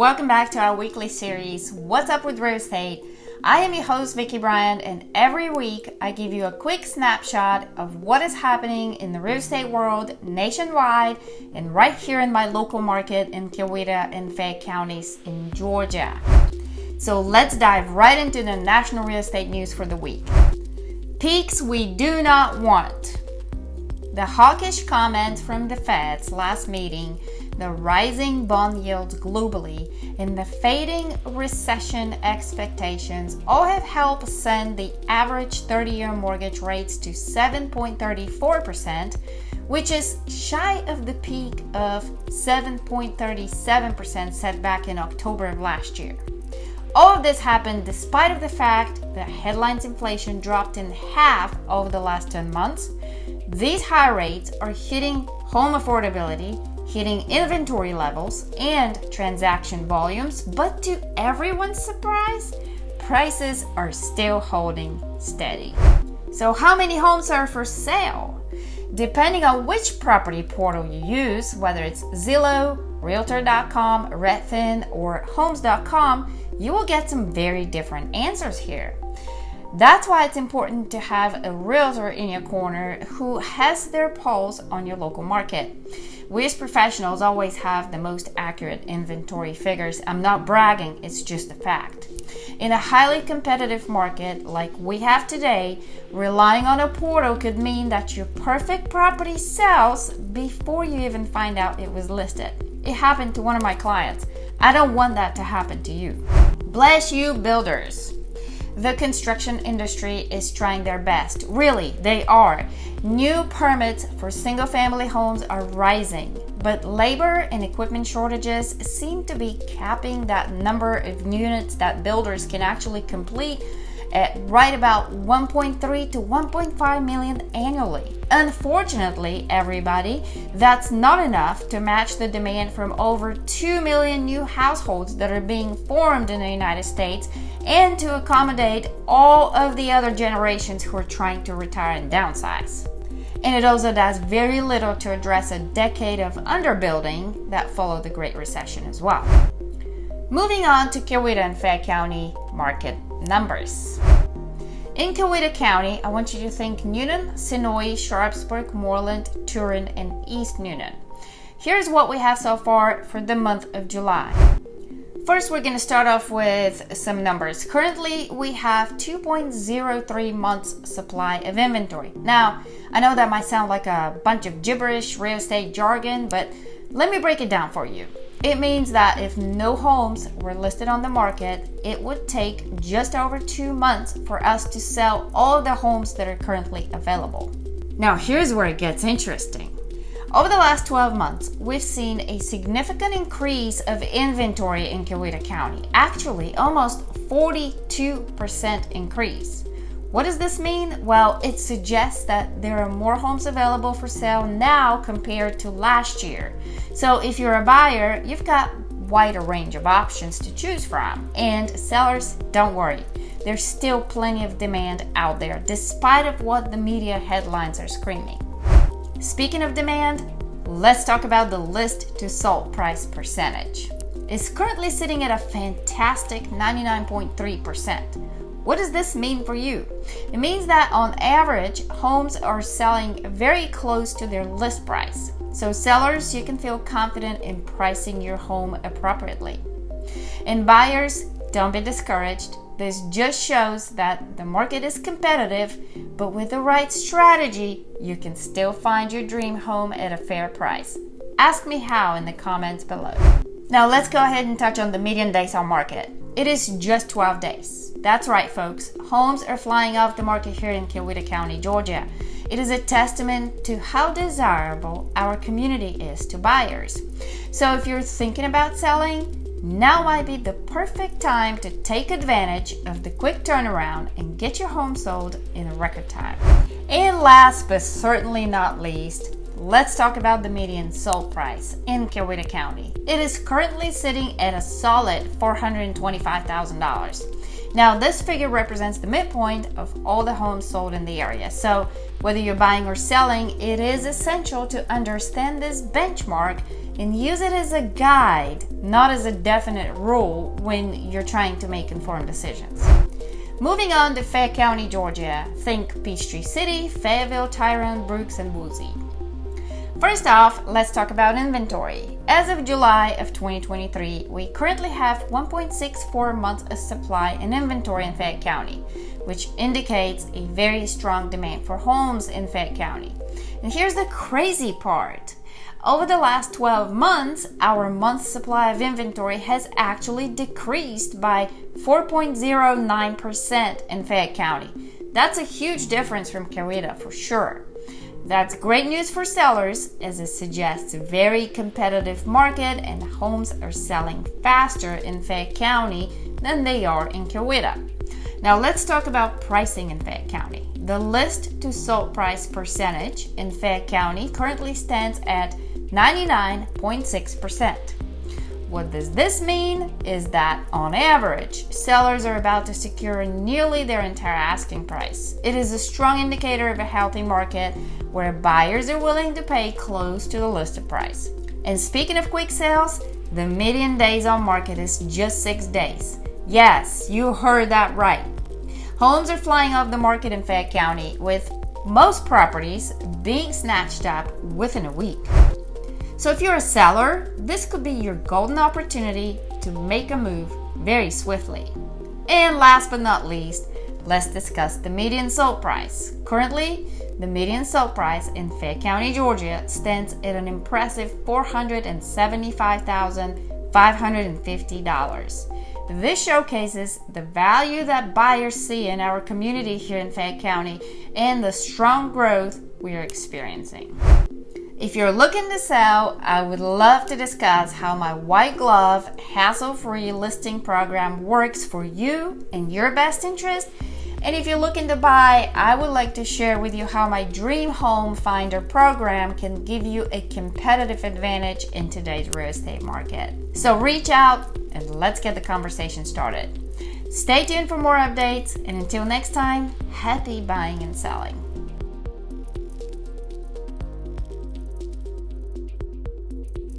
Welcome back to our weekly series, What's Up with Real Estate? I am your host, Vicky Bryant, and every week I give you a quick snapshot of what is happening in the real estate world nationwide and right here in my local market in Coweta and Fayette counties in Georgia. So let's dive right into the national real estate news for the week. Peaks we do not want. The hawkish comments from the Fed's last meeting, the rising bond yields globally, and the fading recession expectations all have helped send the average 30-year mortgage rates to 7.34%, which is shy of the peak of 7.37% set back in October of last year. All of this happened despite of the fact that headlines inflation dropped in half over the last 10 months. These high rates are hitting home affordability, hitting inventory levels and transaction volumes, but to everyone's surprise, prices are still holding steady. So how many homes are for sale? Depending on which property portal you use, whether it's Zillow, Realtor.com, Redfin, or Homes.com, you will get some very different answers here. That's why it's important to have a realtor in your corner who has their pulse on your local market. We as professionals always have the most accurate inventory figures. I'm not bragging, it's just a fact. In a highly competitive market like we have today, relying on a portal could mean that your perfect property sells before you even find out it was listed. It happened to one of my clients. I don't want that to happen to you. Bless you, builders. The construction industry is trying their best. Really, they are. New permits for single-family homes are rising, but labor and equipment shortages seem to be capping that number of units that builders can actually complete at right about 1.3 to 1.5 million annually. Unfortunately, everybody, that's not enough to match the demand from over 2 million new households that are being formed in the United States and to accommodate all of the other generations who are trying to retire and downsize. And it also does very little to address a decade of underbuilding that followed the Great Recession as well. Moving on to Coweta and Fayette County market numbers. In Coweta County, I want you to think Newnan, Senoia, Sharpsburg, Moreland, Turin, and East Newnan. Here's what we have so far for the month of July. First, we're going to start off with some numbers. Currently, we have 2.03 months supply of inventory. Now, I know that might sound like a bunch of gibberish real estate jargon, but let me break it down for you. It means that if no homes were listed on the market, it would take just over 2 months for us to sell all of the homes that are currently available. Now, here's where it gets interesting. Over the last 12 months, we've seen a significant increase of inventory in Coweta County. Actually, almost 42% increase. What does this mean? Well, it suggests that there are more homes available for sale now compared to last year. So if you're a buyer, you've got wider range of options to choose from. And sellers, don't worry. There's still plenty of demand out there, despite of what the media headlines are screaming. Speaking of demand, let's talk about the list to sold price percentage. It's currently sitting at a fantastic 99.3%. What does this mean for you? It means that on average, homes are selling very close to their list price. So sellers, you can feel confident in pricing your home appropriately. And buyers, don't be discouraged. This just shows that the market is competitive, but with the right strategy, you can still find your dream home at a fair price. Ask me how in the comments below. Now let's go ahead and touch on the median days on market. It is just 12 days. That's right, folks. Homes are flying off the market here in Coweta County, Georgia. It is a testament to how desirable our community is to buyers. So if you're thinking about selling, now might be the perfect time to take advantage of the quick turnaround and get your home sold in a record time. And last but certainly not least, let's talk about the median sold price in Coweta County. It is currently sitting at a solid $425,000. Now, this figure represents the midpoint of all the homes sold in the area. So whether you're buying or selling, it is essential to understand this benchmark and use it as a guide, not as a definite rule when you're trying to make informed decisions. Moving on to Fayette County, Georgia. Think Peachtree City, Fayetteville, Tyrone, Brooks, and Woodsey. First off, let's talk about inventory. As of July of 2023, we currently have 1.64 months of supply in inventory in Fayette County, which indicates a very strong demand for homes in Fayette County. And here's the crazy part. Over the last 12 months, our month's supply of inventory has actually decreased by 4.09% in Fayette County. That's a huge difference from Coweta for sure. That's great news for sellers, as it suggests a very competitive market and homes are selling faster in Fayette County than they are in Coweta. Now let's talk about pricing in Fayette County. The list to sold price percentage in Fayette County currently stands at 99.6%. What does this mean is that on average, sellers are about to secure nearly their entire asking price. It is a strong indicator of a healthy market where buyers are willing to pay close to the listed price. And speaking of quick sales, the median days on market is just 6 days. Yes, you heard that right. Homes are flying off the market in Fayette County, with most properties being snatched up within a week. So if you're a seller, this could be your golden opportunity to make a move very swiftly. And last but not least, let's discuss the median sold price. Currently, the median sold price in Fayette County, Georgia stands at an impressive $475,550. This showcases the value that buyers see in our community here in Fayette County and the strong growth we are experiencing. If you're looking to sell, I would love to discuss how my white glove, hassle-free listing program works for you in your best interest. And if you're looking to buy, I would like to share with you how my Dream Home Finder program can give you a competitive advantage in today's real estate market. So reach out and let's get the conversation started. Stay tuned for more updates, and until next time, happy buying and selling.